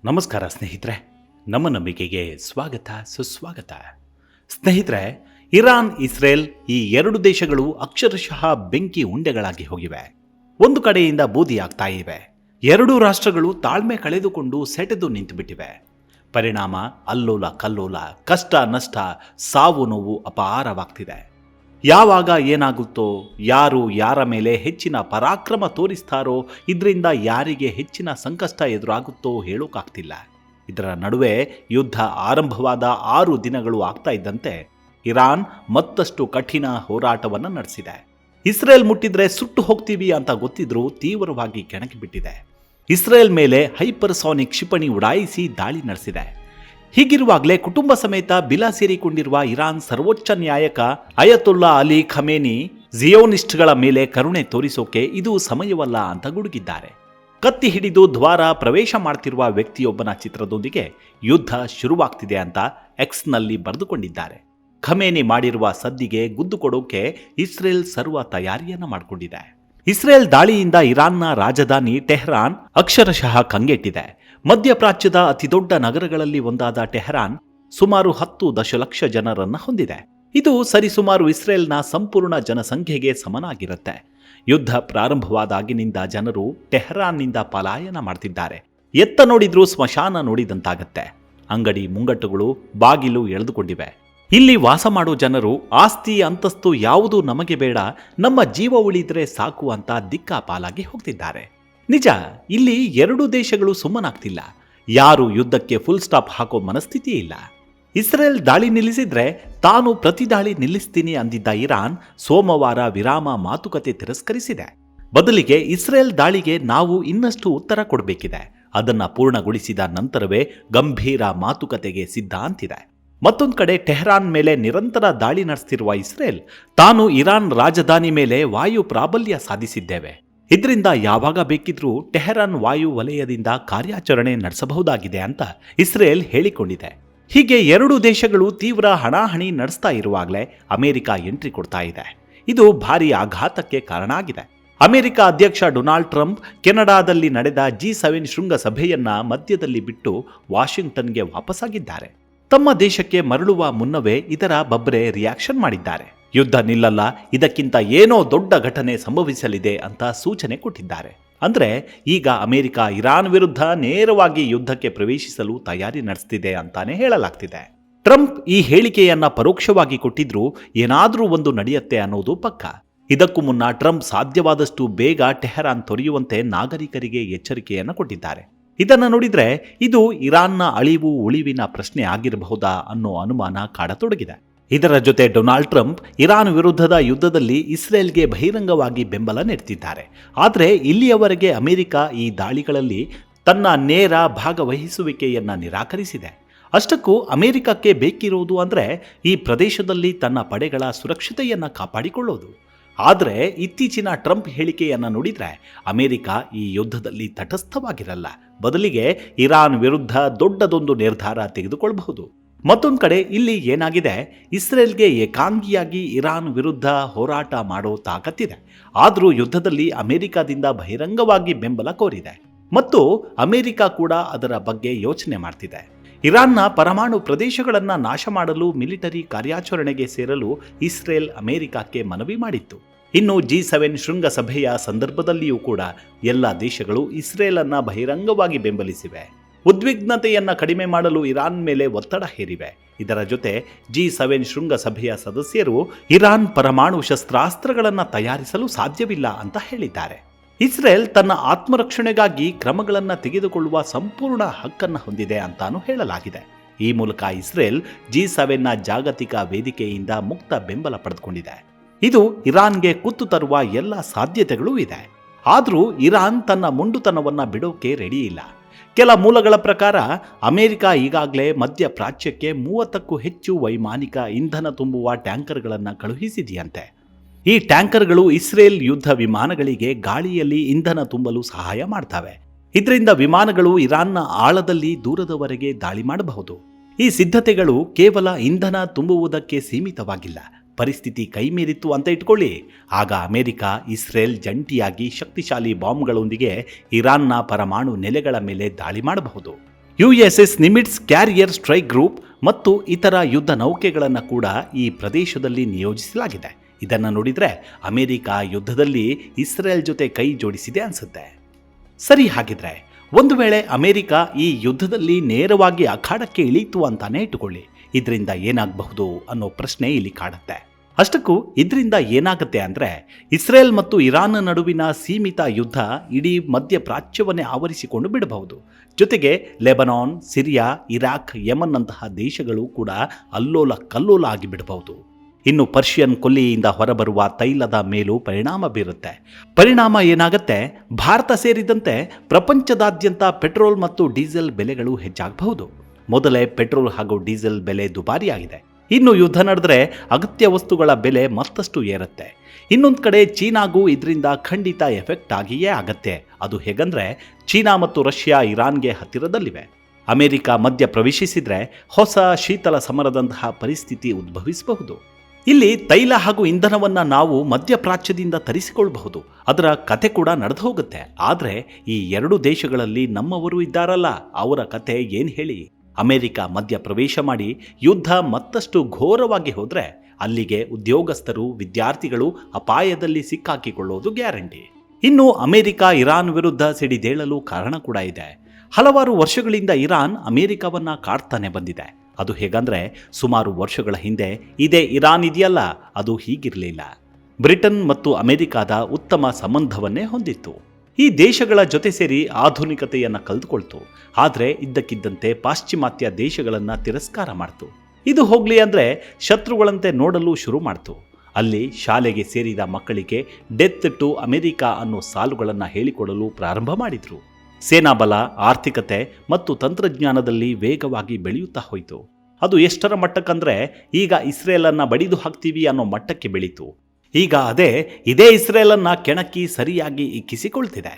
ನಮಸ್ಕಾರ ಸ್ನೇಹಿತರೆ, ನಮ್ಮ ನಂಬಿಕೆಗೆ ಸ್ವಾಗತ ಸುಸ್ವಾಗತ. ಸ್ನೇಹಿತರೆ, ಇರಾನ್ ಇಸ್ರೇಲ್ ಈ ಎರಡು ದೇಶಗಳು ಅಕ್ಷರಶಃ ಬೆಂಕಿ ಉಂಡೆಗಳಾಗಿ ಹೋಗಿವೆ. ಒಂದು ಕಡೆಯಿಂದ ಬೂದಿಯಾಗ್ತಾ ಇವೆ. ಎರಡೂ ರಾಷ್ಟ್ರಗಳು ತಾಳ್ಮೆ ಕಳೆದುಕೊಂಡು ಸೆಟೆದು ನಿಂತುಬಿಟ್ಟಿವೆ. ಪರಿಣಾಮ ಅಲ್ಲೋಲ ಕಲ್ಲೋಲ, ಕಷ್ಟ ನಷ್ಟ, ಸಾವು ನೋವು ಅಪಾರವಾಗ್ತಿದೆ. ಯಾವಾಗ ಏನಾಗುತ್ತೋ, ಯಾರು ಯಾರ ಮೇಲೆ ಹೆಚ್ಚಿನ ಪರಾಕ್ರಮ ತೋರಿಸ್ತಾರೋ, ಇದರಿಂದ ಯಾರಿಗೆ ಹೆಚ್ಚಿನ ಸಂಕಷ್ಟ ಎದುರಾಗುತ್ತೋ ಹೇಳೋಕ್ಕಾಗ್ತಿಲ್ಲ. ಇದರ ನಡುವೆ ಯುದ್ಧ ಆರಂಭವಾದ 6 ದಿನಗಳು ಆಗ್ತಾ ಇದ್ದಂತೆ ಇರಾನ್ ಮತ್ತಷ್ಟು ಕಠಿಣ ಹೋರಾಟವನ್ನು ನಡೆಸಿದೆ. ಇಸ್ರೇಲ್ ಮುಟ್ಟಿದ್ರೆ ಸುಟ್ಟು ಹೋಗ್ತೀವಿ ಅಂತ ಗೊತ್ತಿದ್ರೂ ತೀವ್ರವಾಗಿ ಕೆಣಕಿಬಿಟ್ಟಿದೆ. ಇಸ್ರೇಲ್ ಮೇಲೆ ಹೈಪರ್ಸಾನಿಕ್ ಕ್ಷಿಪಣಿ ಉಡಾಯಿಸಿ ದಾಳಿ ನಡೆಸಿದೆ. ಹೀಗಿರುವಾಗಲೇ ಕುಟುಂಬ ಸಮೇತ ಬಿಲ ಸೇರಿಕೊಂಡಿರುವ ಇರಾನ್ ಸರ್ವೋಚ್ಚ ನ್ಯಾಯಕ ಅಯತುಲ್ಲಾ ಅಲಿ ಖಮೇನಿ ಜಿಯೋನಿಸ್ಟ್ಗಳ ಮೇಲೆ ಕರುಣೆ ತೋರಿಸೋಕೆ ಇದು ಸಮಯವಲ್ಲ ಅಂತ ಗುಡುಗಿದ್ದಾರೆ. ಕತ್ತಿ ಹಿಡಿದು ದ್ವಾರ ಪ್ರವೇಶ ಮಾಡ್ತಿರುವ ವ್ಯಕ್ತಿಯೊಬ್ಬನ ಚಿತ್ರದೊಂದಿಗೆ ಯುದ್ಧ ಶುರುವಾಗ್ತಿದೆ ಅಂತ ಎಕ್ಸ್ನಲ್ಲಿ ಬರೆದುಕೊಂಡಿದ್ದಾರೆ. ಖಮೇನಿ ಮಾಡಿರುವ ಸದ್ದಿಗೆ ಗುದ್ದು ಕೊಡೋಕೆ ಇಸ್ರೇಲ್ ಸರ್ವ ತಯಾರಿಯನ್ನ ಮಾಡಿಕೊಂಡಿದೆ. ಇಸ್ರೇಲ್ ದಾಳಿಯಿಂದ ಇರಾನ್ನ ರಾಜಧಾನಿ ಟೆಹರಾನ್ ಅಕ್ಷರಶಃ ಕಂಗೆಟ್ಟಿದೆ. ಮಧ್ಯಪ್ರಾಚ್ಯದ ಅತಿದೊಡ್ಡ ನಗರಗಳಲ್ಲಿ ಒಂದಾದ ಟೆಹರಾನ್ ಸುಮಾರು 10 ದಶಲಕ್ಷ ಜನರನ್ನ ಹೊಂದಿದೆ. ಇದು ಸರಿಸುಮಾರು ಇಸ್ರೇಲ್ನ ಸಂಪೂರ್ಣ ಜನಸಂಖ್ಯೆಗೆ ಸಮನಾಗಿರುತ್ತೆ. ಯುದ್ಧ ಪ್ರಾರಂಭವಾದಾಗಿನಿಂದ ಜನರು ಟೆಹರಾನ್ನಿಂದ ಪಲಾಯನ ಮಾಡ್ತಿದ್ದಾರೆ. ಎತ್ತ ನೋಡಿದ್ರೂ ಸ್ಮಶಾನ ನೋಡಿದಂತಾಗತ್ತೆ. ಅಂಗಡಿ ಮುಂಗಟ್ಟುಗಳು ಬಾಗಿಲು ಎಳೆದುಕೊಂಡಿವೆ. ಇಲ್ಲಿ ವಾಸ ಮಾಡೋ ಜನರು ಆಸ್ತಿ ಅಂತಸ್ತು ಯಾವುದೂ ನಮಗೆ ಬೇಡ, ನಮ್ಮ ಜೀವ ಉಳಿದ್ರೆ ಸಾಕು ಅಂತ ದಿಕ್ಕಾಪಾಲಾಗಿ ಹೋಗ್ತಿದ್ದಾರೆ. ನಿಜ, ಇಲ್ಲಿ ಎರಡು ದೇಶಗಳು ಸುಮ್ಮನಾಗ್ತಿಲ್ಲ. ಯಾರು ಯುದ್ಧಕ್ಕೆ ಫುಲ್ ಸ್ಟಾಪ್ ಹಾಕೋ ಮನಸ್ಥಿತಿ ಇಲ್ಲ. ಇಸ್ರೇಲ್ ದಾಳಿ ನಿಲ್ಲಿಸಿದ್ರೆ ತಾನು ಪ್ರತಿ ದಾಳಿ ನಿಲ್ಲಿಸ್ತೀನಿ ಅಂದಿದ್ದ ಇರಾನ್ ಸೋಮವಾರ ವಿರಾಮ ಮಾತುಕತೆ ತಿರಸ್ಕರಿಸಿದೆ. ಬದಲಿಗೆ ಇಸ್ರೇಲ್ ದಾಳಿಗೆ ನಾವು ಇನ್ನಷ್ಟು ಉತ್ತರ ಕೊಡಬೇಕಿದೆ, ಅದನ್ನ ಪೂರ್ಣಗೊಳಿಸಿದ ನಂತರವೇ ಗಂಭೀರ ಮಾತುಕತೆಗೆ ಸಿದ್ಧ ಅಂತಿದೆ. ಮತ್ತೊಂದು ಕಡೆ ಟೆಹರಾನ್ ಮೇಲೆ ನಿರಂತರ ದಾಳಿ ನಡೆಸ್ತಿರುವ ಇಸ್ರೇಲ್ ತಾನು ಇರಾನ್ ರಾಜಧಾನಿ ಮೇಲೆ ವಾಯು ಪ್ರಾಬಲ್ಯ ಸಾಧಿಸಿದ್ದೇವೆ, ಇದರಿಂದ ಯಾವಾಗ ಬೇಕಿದ್ರೂ ಟೆಹರಾನ್ ವಾಯು ವಲಯದಿಂದ ಕಾರ್ಯಾಚರಣೆ ನಡೆಸಬಹುದಾಗಿದೆ ಅಂತ ಇಸ್ರೇಲ್ ಹೇಳಿಕೊಂಡಿದೆ. ಹೀಗೆ ಎರಡು ದೇಶಗಳು ತೀವ್ರ ಹಣಾಹಣಿ ನಡೆಸ್ತಾ ಇರುವಾಗಲೇ ಅಮೆರಿಕ ಎಂಟ್ರಿ ಕೊಡ್ತಾ ಇದೆ. ಇದು ಭಾರಿ ಆಘಾತಕ್ಕೆ ಕಾರಣ ಆಗಿದೆ. ಅಮೆರಿಕ ಅಧ್ಯಕ್ಷ ಡೊನಾಲ್ಡ್ ಟ್ರಂಪ್ ಕೆನಡಾದಲ್ಲಿ ನಡೆದ G7 ಶೃಂಗಸಭೆಯನ್ನ ಮಧ್ಯದಲ್ಲಿ ಬಿಟ್ಟು ವಾಷಿಂಗ್ಟನ್ಗೆ ವಾಪಸ್ಸಾಗಿದ್ದಾರೆ. ತಮ್ಮ ದೇಶಕ್ಕೆ ಮರಳುವ ಮುನ್ನವೇ ಇದರ ಬಬ್ರೆ ರಿಯಾಕ್ಷನ್ ಮಾಡಿದ್ದಾರೆ. ಯುದ್ಧ ನಿಲ್ಲಲ್ಲ, ಇದಕ್ಕಿಂತ ಏನೋ ದೊಡ್ಡ ಘಟನೆ ಸಂಭವಿಸಲಿದೆ ಅಂತ ಸೂಚನೆ ಕೊಟ್ಟಿದ್ದಾರೆ. ಅಂದ್ರೆ ಈಗ ಅಮೆರಿಕ ಇರಾನ್ ವಿರುದ್ಧ ನೇರವಾಗಿ ಯುದ್ಧಕ್ಕೆ ಪ್ರವೇಶಿಸಲು ತಯಾರಿ ನಡೆಸ್ತಿದೆ ಅಂತಾನೆ ಹೇಳಲಾಗ್ತಿದೆ. ಟ್ರಂಪ್ ಈ ಹೇಳಿಕೆಯನ್ನ ಪರೋಕ್ಷವಾಗಿ ಕೊಟ್ಟಿದ್ರೂ ಏನಾದ್ರೂ ಒಂದು ನಡೆಯುತ್ತೆ ಅನ್ನೋದು ಪಕ್ಕ. ಇದಕ್ಕೂ ಮುನ್ನ ಟ್ರಂಪ್ ಸಾಧ್ಯವಾದಷ್ಟು ಬೇಗ ಟೆಹರಾನ್ ತೊರೆಯುವಂತೆ ನಾಗರಿಕರಿಗೆ ಎಚ್ಚರಿಕೆಯನ್ನ ಕೊಟ್ಟಿದ್ದಾರೆ. ಇದನ್ನು ನೋಡಿದ್ರೆ ಇದು ಇರಾನ್ನ ಅಳಿವು ಉಳಿವಿನ ಪ್ರಶ್ನೆ ಆಗಿರಬಹುದಾ ಅನ್ನೋ ಅನುಮಾನ ಕಾಡತೊಡಗಿದೆ. ಇದರ ಜೊತೆ ಡೊನಾಲ್ಡ್ ಟ್ರಂಪ್ ಇರಾನ್ ವಿರುದ್ಧದ ಯುದ್ಧದಲ್ಲಿ ಇಸ್ರೇಲ್ಗೆ ಬಹಿರಂಗವಾಗಿ ಬೆಂಬಲ ನೀಡುತ್ತಿದ್ದಾರೆ. ಆದರೆ ಇಲ್ಲಿಯವರೆಗೆ ಅಮೆರಿಕ ಈ ದಾಳಿಗಳಲ್ಲಿ ತನ್ನ ನೇರ ಭಾಗವಹಿಸುವಿಕೆಯನ್ನ ನಿರಾಕರಿಸಿದೆ. ಅಷ್ಟಕ್ಕೂ ಅಮೆರಿಕಕ್ಕೆ ಬೇಕಿರುವುದು ಅಂದ್ರೆ ಈ ಪ್ರದೇಶದಲ್ಲಿ ತನ್ನ ಪಡೆಗಳ ಸುರಕ್ಷತೆಯನ್ನ ಕಾಪಾಡಿಕೊಳ್ಳೋದು. ಆದರೆ ಇತ್ತೀಚಿನ ಟ್ರಂಪ್ ಹೇಳಿಕೆಯನ್ನು ನೋಡಿದ್ರೆ ಅಮೆರಿಕ ಈ ಯುದ್ಧದಲ್ಲಿ ತಟಸ್ಥವಾಗಿರಲ್ಲ, ಬದಲಿಗೆ ಇರಾನ್ ವಿರುದ್ಧ ದೊಡ್ಡದೊಂದು ನಿರ್ಧಾರ ತೆಗೆದುಕೊಳ್ಳಬಹುದು. ಮತ್ತೊಂದು ಕಡೆ ಇಲ್ಲಿ ಏನಾಗಿದೆ, ಇಸ್ರೇಲ್ಗೆ ಏಕಾಂಗಿಯಾಗಿ ಇರಾನ್ ವಿರುದ್ಧ ಹೋರಾಟ ಮಾಡೋ ತಾಕತ್ತಿದೆ. ಆದರೂ ಯುದ್ಧದಲ್ಲಿ ಅಮೆರಿಕದಿಂದ ಬಹಿರಂಗವಾಗಿ ಬೆಂಬಲ ಕೋರಿದೆ ಮತ್ತು ಅಮೆರಿಕ ಕೂಡ ಅದರ ಬಗ್ಗೆ ಯೋಚನೆ ಮಾಡ್ತಿದೆ. ಇರಾನ್ನ ಪರಮಾಣು ಪ್ರದೇಶಗಳನ್ನ ನಾಶ ಮಾಡಲು ಮಿಲಿಟರಿ ಕಾರ್ಯಾಚರಣೆಗೆ ಸೇರಲು ಇಸ್ರೇಲ್ ಅಮೆರಿಕಕ್ಕೆ ಮನವಿ ಮಾಡಿತ್ತು. ಇನ್ನು G7 ಶೃಂಗಸಭೆಯ ಸಂದರ್ಭದಲ್ಲಿಯೂ ಕೂಡ ಎಲ್ಲ ದೇಶಗಳು ಇಸ್ರೇಲನ್ನ ಬಹಿರಂಗವಾಗಿ ಬೆಂಬಲಿಸಿವೆ. ಉದ್ವಿಗ್ನತೆಯನ್ನ ಕಡಿಮೆ ಮಾಡಲು ಇರಾನ್ ಮೇಲೆ ಒತ್ತಡ ಹೇರಿವೆ. ಇದರ ಜೊತೆ G7 ಶೃಂಗಸಭೆಯ ಸದಸ್ಯರು ಇರಾನ್ ಪರಮಾಣು ಶಸ್ತ್ರಾಸ್ತ್ರಗಳನ್ನು ತಯಾರಿಸಲು ಸಾಧ್ಯವಿಲ್ಲ ಅಂತ ಹೇಳಿದ್ದಾರೆ. ಇಸ್ರೇಲ್ ತನ್ನ ಆತ್ಮರಕ್ಷಣೆಗಾಗಿ ಕ್ರಮಗಳನ್ನು ತೆಗೆದುಕೊಳ್ಳುವ ಸಂಪೂರ್ಣ ಹಕ್ಕನ್ನು ಹೊಂದಿದೆ ಅಂತಾನೂ ಹೇಳಲಾಗಿದೆ. ಈ ಮೂಲಕ ಇಸ್ರೇಲ್ G7ನ ಜಾಗತಿಕ ವೇದಿಕೆಯಿಂದ ಮುಕ್ತ ಬೆಂಬಲ ಪಡೆದುಕೊಂಡಿದೆ. ಇದು ಇರಾನ್ಗೆ ಕುತ್ತು ತರುವ ಎಲ್ಲ ಸಾಧ್ಯತೆಗಳೂ ಇದೆ. ಆದರೂ ಇರಾನ್ ತನ್ನ ಮುಂಡುತನವನ್ನ ಬಿಡೋಕೆ ರೆಡಿ ಇಲ್ಲ. ಕೆಲ ಮೂಲಗಳ ಪ್ರಕಾರ ಅಮೆರಿಕ ಈಗಾಗಲೇ ಮಧ್ಯಪ್ರಾಚ್ಯಕ್ಕೆ 30ಕ್ಕೂ ಹೆಚ್ಚು ವೈಮಾನಿಕ ಇಂಧನ ತುಂಬುವ ಟ್ಯಾಂಕರ್ಗಳನ್ನು ಕಳುಹಿಸಿದೆಯಂತೆ. ಈ ಟ್ಯಾಂಕರ್ಗಳು ಇಸ್ರೇಲ್ ಯುದ್ಧ ವಿಮಾನಗಳಿಗೆ ಗಾಳಿಯಲ್ಲಿ ಇಂಧನ ತುಂಬಲು ಸಹಾಯ ಮಾಡ್ತವೆ. ಇದರಿಂದ ವಿಮಾನಗಳು ಇರಾನ್ನ ಆಳದಲ್ಲಿ ದೂರದವರೆಗೆ ದಾಳಿ ಮಾಡಬಹುದು. ಈ ಸಿದ್ಧತೆಗಳು ಕೇವಲ ಇಂಧನ ತುಂಬುವುದಕ್ಕೆ ಸೀಮಿತವಾಗಿಲ್ಲ. ಪರಿಸ್ಥಿತಿ ಕೈಮೀರಿತ್ತು ಅಂತ ಇಟ್ಕೊಳ್ಳಿ, ಆಗ ಅಮೆರಿಕ ಇಸ್ರೇಲ್ ಜಂಟಿಯಾಗಿ ಶಕ್ತಿಶಾಲಿ ಬಾಂಬ್ಗಳೊಂದಿಗೆ ಇರಾನ್ನ ಪರಮಾಣು ನೆಲೆಗಳ ಮೇಲೆ ದಾಳಿ ಮಾಡಬಹುದು. USS minutes carrier strike group ಮತ್ತು ಇತರ ಯುದ್ಧ ನೌಕೆಗಳನ್ನು ಕೂಡ ಈ ಪ್ರದೇಶದಲ್ಲಿ ನಿಯೋಜಿಸಲಾಗಿದೆ. ಇದನ್ನು ನೋಡಿದರೆ ಅಮೆರಿಕ ಯುದ್ಧದಲ್ಲಿ ಇಸ್ರೇಲ್ ಜೊತೆ ಕೈ ಜೋಡಿಸಿದೆ ಅನ್ಸುತ್ತೆ. ಸರಿ, ಹಾಗಿದ್ರೆ ಒಂದು ವೇಳೆ ಅಮೆರಿಕ ಈ ಯುದ್ಧದಲ್ಲಿ ನೇರವಾಗಿ ಅಖಾಡಕ್ಕೆ ಇಳೀತು ಅಂತಾನೆ ಇಟ್ಟುಕೊಳ್ಳಿ, ಇದರಿಂದ ಏನಾಗಬಹುದು ಅನ್ನೋ ಪ್ರಶ್ನೆ ಇಲ್ಲಿ ಕಾಡುತ್ತೆ. ಅಷ್ಟಕ್ಕೂ ಇದರಿಂದ ಏನಾಗುತ್ತೆ ಅಂದರೆ, ಇಸ್ರೇಲ್ ಮತ್ತು ಇರಾನ್ ನಡುವಿನ ಸೀಮಿತ ಯುದ್ಧ ಇಡೀ ಮಧ್ಯಪ್ರಾಚ್ಯವನ್ನೇ ಆವರಿಸಿಕೊಂಡು ಬಿಡಬಹುದು. ಜೊತೆಗೆ ಲೆಬನಾನ್, ಸಿರಿಯಾ, ಇರಾಕ್, ಯಮನ್ ಅಂತಹ ದೇಶಗಳು ಕೂಡ ಅಲ್ಲೋಲ ಕಲ್ಲೋಲ ಆಗಿಬಿಡಬಹುದು. ಇನ್ನು ಪರ್ಷಿಯನ್ ಕೊಲ್ಲಿಯಿಂದ ಹೊರಬರುವ ತೈಲದ ಮೇಲೂ ಪರಿಣಾಮ ಬೀರುತ್ತೆ. ಪರಿಣಾಮ ಏನಾಗುತ್ತೆ, ಭಾರತ ಸೇರಿದಂತೆ ಪ್ರಪಂಚದಾದ್ಯಂತ ಪೆಟ್ರೋಲ್ ಮತ್ತು ಡೀಸೆಲ್ ಬೆಲೆಗಳು ಹೆಚ್ಚಾಗಬಹುದು. ಮೊದಲೇ ಪೆಟ್ರೋಲ್ ಹಾಗೂ ಡೀಸೆಲ್ ಬೆಲೆ ದುಬಾರಿಯಾಗಿದೆ. ಇನ್ನು ಯುದ್ಧ ನಡೆದ್ರೆ ಅಗತ್ಯ ವಸ್ತುಗಳ ಬೆಲೆ ಮತ್ತಷ್ಟು ಏರುತ್ತೆ. ಇನ್ನೊಂದು ಕಡೆ ಚೀನಾಗೂ ಇದರಿಂದ ಖಂಡಿತ ಎಫೆಕ್ಟ್ ಆಗಿಯೇ ಆಗತ್ತೆ. ಅದು ಹೇಗಂದ್ರೆ, ಚೀನಾ ಮತ್ತು ರಷ್ಯಾ ಇರಾನ್ಗೆ ಹತ್ತಿರದಲ್ಲಿವೆ. ಅಮೆರಿಕ ಮಧ್ಯ ಪ್ರವೇಶಿಸಿದ್ರೆ ಹೊಸ ಶೀತಲ ಸಮರದಂತಹ ಪರಿಸ್ಥಿತಿ ಉದ್ಭವಿಸಬಹುದು. ಇಲ್ಲಿ ತೈಲ ಹಾಗೂ ಇಂಧನವನ್ನು ನಾವು ಮಧ್ಯಪ್ರಾಚ್ಯದಿಂದ ತರಿಸಿಕೊಳ್ಳಬಹುದು. ಅದರ ಕತೆ ಕೂಡ ನಡೆದು ಹೋಗುತ್ತೆ. ಆದರೆ ಈ ಎರಡು ದೇಶಗಳಲ್ಲಿ ನಮ್ಮವರು ಇದ್ದಾರಲ್ಲ, ಅವರ ಕತೆ ಏನು ಹೇಳಿ? ಅಮೆರಿಕ ಮಧ್ಯ ಪ್ರವೇಶ ಮಾಡಿ ಯುದ್ಧ ಮತ್ತಷ್ಟು ಘೋರವಾಗಿ ಹೋದರೆ ಅಲ್ಲಿಗೆ ಉದ್ಯೋಗಸ್ಥರು, ವಿದ್ಯಾರ್ಥಿಗಳು ಅಪಾಯದಲ್ಲಿ ಸಿಕ್ಕಾಕಿಕೊಳ್ಳೋದು ಗ್ಯಾರಂಟಿ. ಇನ್ನು ಅಮೆರಿಕ ಇರಾನ್ ವಿರುದ್ಧ ಸಿಡಿದೇಳಲು ಕಾರಣ ಕೂಡ ಇದೆ. ಹಲವಾರು ವರ್ಷಗಳಿಂದ ಇರಾನ್ ಅಮೆರಿಕವನ್ನ ಕಾಡ್ತಾನೆ ಬಂದಿದೆ. ಅದು ಹೇಗಂದ್ರೆ, ಸುಮಾರು ವರ್ಷಗಳ ಹಿಂದೆ ಇದೇ ಇರಾನ್ ಇದೆಯಲ್ಲ, ಅದು ಹೀಗಿರಲಿಲ್ಲ. ಬ್ರಿಟನ್ ಮತ್ತು ಅಮೆರಿಕಾದ ಉತ್ತಮ ಸಂಬಂಧವನ್ನೇ ಹೊಂದಿತ್ತು. ಈ ದೇಶಗಳ ಜೊತೆ ಸೇರಿ ಆಧುನಿಕತೆಯನ್ನು ಕಳೆದುಕೊಳ್ತು. ಆದರೆ ಇದ್ದಕ್ಕಿದ್ದಂತೆ ಪಾಶ್ಚಿಮಾತ್ಯ ದೇಶಗಳನ್ನು ತಿರಸ್ಕಾರ ಮಾಡ್ತು. ಇದು ಹೋಗ್ಲಿ ಅಂದರೆ ಶತ್ರುಗಳಂತೆ ನೋಡಲು ಶುರು ಮಾಡ್ತು. ಅಲ್ಲಿ ಶಾಲೆಗೆ ಸೇರಿದ ಮಕ್ಕಳಿಗೆ ಡೆತ್ ಟು ಅಮೆರಿಕಾ ಅನ್ನೋ ಸಾಲುಗಳನ್ನು ಹೇಳಿಕೊಡಲು ಪ್ರಾರಂಭ ಮಾಡಿದ್ರು. ಸೇನಾಬಲ, ಆರ್ಥಿಕತೆ ಮತ್ತು ತಂತ್ರಜ್ಞಾನದಲ್ಲಿ ವೇಗವಾಗಿ ಬೆಳೆಯುತ್ತಾ ಹೋಯಿತು. ಅದು ಎಷ್ಟರ ಮಟ್ಟಕ್ಕಂದ್ರೆ ಈಗ ಇಸ್ರೇಲನ್ನು ಬಡಿದು ಹಾಕ್ತೀವಿ ಅನ್ನೋ ಮಟ್ಟಕ್ಕೆ ಬೆಳೀತು. ಈಗ ಇದೇ ಇಸ್ರೇಲನ್ನು ಕೆಣಕಿ ಸರಿಯಾಗಿ ಇಕ್ಕಿಸಿಕೊಳ್ತಿದೆ.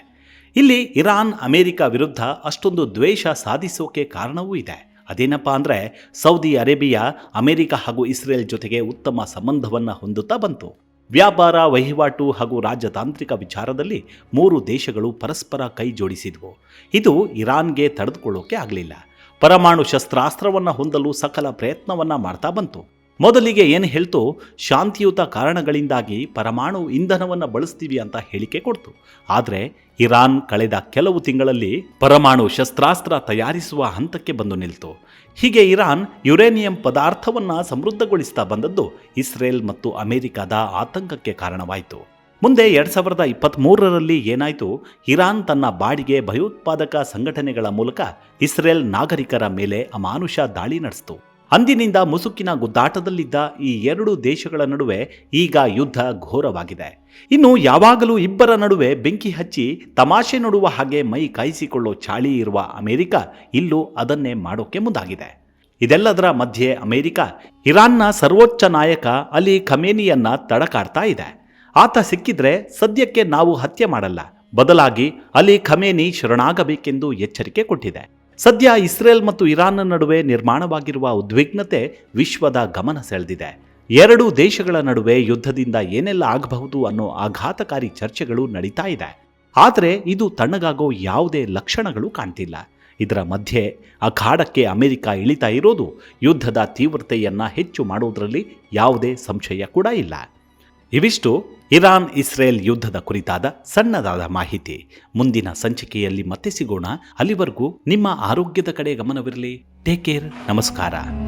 ಇಲ್ಲಿ ಇರಾನ್ ಅಮೆರಿಕ ವಿರುದ್ಧ ಅಷ್ಟೊಂದು ದ್ವೇಷ ಸಾಧಿಸೋಕೆ ಕಾರಣವೂ ಇದೆ. ಅದೇನಪ್ಪ ಅಂದರೆ, ಸೌದಿ ಅರೇಬಿಯಾ ಅಮೆರಿಕ ಹಾಗೂ ಇಸ್ರೇಲ್ ಜೊತೆಗೆ ಉತ್ತಮ ಸಂಬಂಧವನ್ನು ಹೊಂದುತ್ತಾ ಬಂತು. ವ್ಯಾಪಾರ, ವಹಿವಾಟು ಹಾಗೂ ರಾಜತಾಂತ್ರಿಕ ವಿಚಾರದಲ್ಲಿ ಮೂರು ದೇಶಗಳು ಪರಸ್ಪರ ಕೈ ಜೋಡಿಸಿದ್ವು. ಇದು ಇರಾನ್ಗೆ ತಡೆದುಕೊಳ್ಳೋಕೆ ಆಗಲಿಲ್ಲ. ಪರಮಾಣು ಶಸ್ತ್ರಾಸ್ತ್ರವನ್ನು ಹೊಂದಲು ಸಕಲ ಪ್ರಯತ್ನವನ್ನು ಮಾಡ್ತಾ ಬಂತು. ಮೊದಲಿಗೆ ಏನು ಹೇಳ್ತು, ಶಾಂತಿಯುತ ಕಾರಣಗಳಿಂದಾಗಿ ಪರಮಾಣು ಇಂಧನವನ್ನು ಬಳಸ್ತೀವಿ ಅಂತ ಹೇಳಿಕೆ ಕೊಡ್ತು. ಆದರೆ ಇರಾನ್ ಕಳೆದ ಕೆಲವು ತಿಂಗಳಲ್ಲಿ ಪರಮಾಣು ಶಸ್ತ್ರಾಸ್ತ್ರ ತಯಾರಿಸುವ ಹಂತಕ್ಕೆ ಬಂದು ನಿಲ್ತು. ಹೀಗೆ ಇರಾನ್ ಯುರೇನಿಯಂ ಪದಾರ್ಥವನ್ನು ಸಮೃದ್ಧಗೊಳಿಸ್ತಾ ಬಂದದ್ದು ಇಸ್ರೇಲ್ ಮತ್ತು ಅಮೆರಿಕದ ಆತಂಕಕ್ಕೆ ಕಾರಣವಾಯಿತು. ಮುಂದೆ 2023ರಲ್ಲಿ ಏನಾಯಿತು, ಇರಾನ್ ತನ್ನ ಬಾಡಿಗೆ ಭಯೋತ್ಪಾದಕ ಸಂಘಟನೆಗಳ ಮೂಲಕ ಇಸ್ರೇಲ್ ನಾಗರಿಕರ ಮೇಲೆ ಅಮಾನುಷ ದಾಳಿ ನಡೆಸಿತು. ಅಂದಿನಿಂದ ಮುಸುಕಿನ ಗುದ್ದಾಟದಲ್ಲಿದ್ದ ಈ ಎರಡು ದೇಶಗಳ ನಡುವೆ ಈಗ ಯುದ್ಧ ಘೋರವಾಗಿದೆ. ಇನ್ನು ಯಾವಾಗಲೂ ಇಬ್ಬರ ನಡುವೆ ಬೆಂಕಿ ಹಚ್ಚಿ ತಮಾಷೆ ನೋಡುವ ಹಾಗೆ ಮೈ ಕಾಯಿಸಿಕೊಳ್ಳೋ ಚಾಳಿ ಇರುವ ಅಮೆರಿಕ ಇಲ್ಲೂ ಅದನ್ನೇ ಮಾಡೋಕೆ ಮುಂದಾಗಿದೆ. ಇದೆಲ್ಲದರ ಮಧ್ಯೆ ಅಮೆರಿಕ ಇರಾನ್ನ ಸರ್ವೋಚ್ಚ ನಾಯಕ ಅಲಿ ಖಮೇನಿಯನ್ನ ತಡಕಾಡ್ತಾ ಇದೆ. ಆತ ಸಿಕ್ಕಿದ್ರೆ ಸದ್ಯಕ್ಕೆ ನಾವು ಹತ್ಯೆ ಮಾಡಲ್ಲ, ಬದಲಾಗಿ ಅಲಿ ಖಮೇನಿ ಶರಣಾಗಬೇಕೆಂದು ಎಚ್ಚರಿಕೆ ಕೊಟ್ಟಿದೆ. ಸದ್ಯ ಇಸ್ರೇಲ್ ಮತ್ತು ಇರಾನ್ ನಡುವೆ ನಿರ್ಮಾಣವಾಗಿರುವ ಉದ್ವಿಗ್ನತೆ ವಿಶ್ವದ ಗಮನ ಸೆಳೆದಿದೆ. ಎರಡೂ ದೇಶಗಳ ನಡುವೆ ಯುದ್ಧದಿಂದ ಏನೆಲ್ಲ ಆಗಬಹುದು ಅನ್ನೋ ಆಘಾತಕಾರಿ ಚರ್ಚೆಗಳು ನಡೀತಾ ಇದೆ. ಆದರೆ ಇದು ತಣ್ಣಗಾಗೋ ಯಾವುದೇ ಲಕ್ಷಣಗಳು ಕಾಣ್ತಿಲ್ಲ. ಇದರ ಮಧ್ಯೆ ಅಖಾಡಕ್ಕೆ ಅಮೆರಿಕ ಇಳಿತಾ ಇರೋದು ಯುದ್ಧದ ತೀವ್ರತೆಯನ್ನು ಹೆಚ್ಚು ಮಾಡೋದರಲ್ಲಿ ಯಾವುದೇ ಸಂಶಯ ಕೂಡ ಇಲ್ಲ. ಇವಿಷ್ಟು ಇರಾನ್ ಇಸ್ರೇಲ್ ಯುದ್ಧದ ಕುರಿತಾದ ಸಣ್ಣದಾದ ಮಾಹಿತಿ. ಮುಂದಿನ ಸಂಚಿಕೆಯಲ್ಲಿ ಮತ್ತೆ ಸಿಗೋಣ. ಅಲ್ಲಿವರೆಗೂ ನಿಮ್ಮ ಆರೋಗ್ಯದ ಕಡೆ ಗಮನವಿರಲಿ. Take care. ನಮಸ್ಕಾರ.